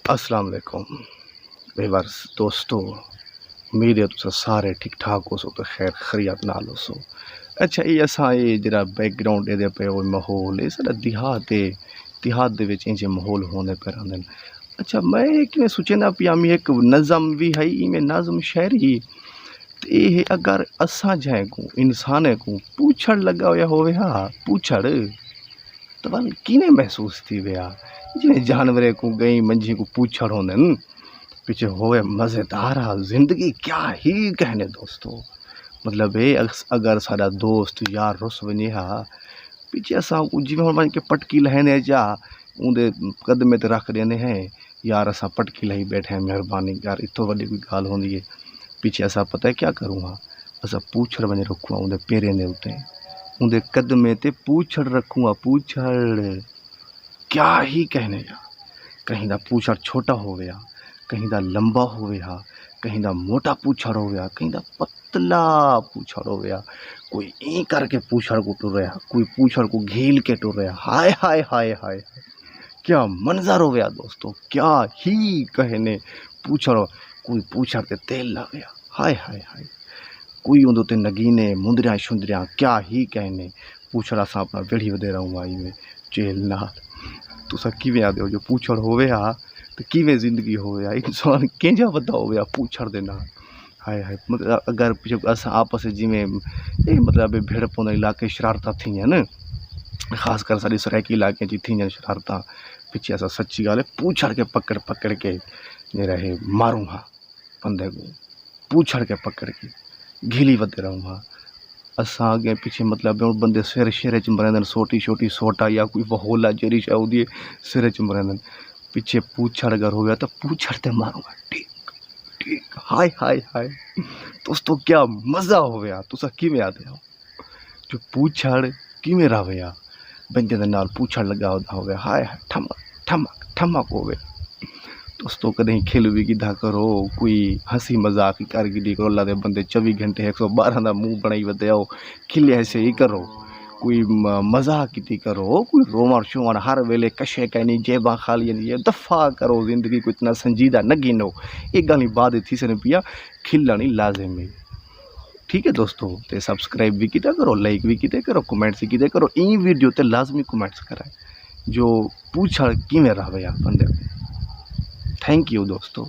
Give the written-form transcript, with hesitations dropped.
अस्सलाम वालेकुम व्यूअर्स दोस्तों, उम्मीद है तुस सारे ठीक ठाक हो सो तो खैर खैरियत नाल हो सो। अच्छा ये असा ये जरा बैकग्राउंड ए पे माहौल ये सारा देहात दे विच इंजे माहौल होने पे रहंदे। अच्छा मैं कि सोचना पिया मी एक नज़म भी है इमें नज़म शायरी ते ये अगर असा जाए को इंसान को पूछड़ लगा हुआ होवे हा पूछड़ तो वल किने महसूस थी विया जिन्हें जानवर को गई मंझी को पूछड़ होंदन पीछे होवे मज़ेदार ज़िंदगी क्या ही कहने दोस्तों। मतलब ये अगर सारा दोस्त यार रुस वने हा पीछे असा जिमें हुण के पटकी लहने जा उनके कदमे ते रख देने हैं यार असा पटकी लही बैठे हैं मेहरबानी यार इतो वडी कोई गाल होंदी है। पीछे असा पता है क्या करूँ हाँ असा पूछड़ वने रखूँ उनके पेरें दे उते उनके कदमे ते पूछड़ रखूँ पूछड़ क्या ही कहने यार। कहीं दा पूछड़ छोटा हो गया कहीं दा लंबा हो गया कहीं दा मोटा पूछड़ हो गया कहीं दा पतला पूछड़ हो गया कोई ई करके पूछड़ को टुर रहा कोई पूछड़ को घेल के टुर रहा। हाय हाय हाय हाय क्या मंजर हो गया दोस्तों क्या ही कहने पूछड़ कोई पूछड़ ते तेल ला गया हाय हाय हाय कोई उन्दे नगीने मुंदरिया शुंदरिया क्या ही कहने पूछड़ा सा अपना वेड़ी वधे रहूँ आई में जेल नाल तुसा किवें आदे हो जो पूछड़ होवे हा तो किवें जिंदगी होवे हा इंसान केंजा वधा होवे हा पूछड़ दे नाल। हाय हाय मतलब अगर पीछे अस आपस जिमें ये मतलब भेड़ पौधा इलाके शरारत थी न खासकर सारी सराइकी इलाके जी थी शरारत पीछे असा सच्ची गाल है पूछड़ के पकड़ पकड़ के रहे मारूँ हा बंदे को पूछड़ के पकड़ के घिली वधे रहूँ हा असा अगे पीछे मतलब बंदे सिर शेरे च मरेंदन सोटी छोटी सोटा या कोई वहोला जरी शय होंदी सिर च मरेंदन पीछे पूछड़ अगर हो गया तो पूछड़ ते मारूंगा ठीक ठीक हाय हाय हाय दोस्तों क्या मजा हो गया तुसा किवें आदे हो जो पूछड़ किवें रहा बंदे दे नाल पूछड़ लगा हो गया हाय हाय ठमक ठमक ठमक हो गया। दोस्तों कदें खिल भी गिधा करो कोई हंसी मजाक कर गिधी करो अल्लाह दे बंदे 24 घंटे 112 का मुँह बनाई वधे आओ खिले ऐसे ही करो कोई मजाक की करो कोई रोमर शोमर हर वेले कशे कहनी जेबा खाली ये दफ़ा करो जिंदगी को इतना संजीदा न गिनो एक गल बाद थी सन पिया खिलनी लाजिम है। ठीक है दोस्तों तो सब्सक्राइब भी किया करो लाइक भी किया करो कमेंट्स भी किया करो ई वीडियो ते लाजमी कमेंट्स कराए जो पूछड़ किवें रहा बंदे। थैंक यू दोस्तों।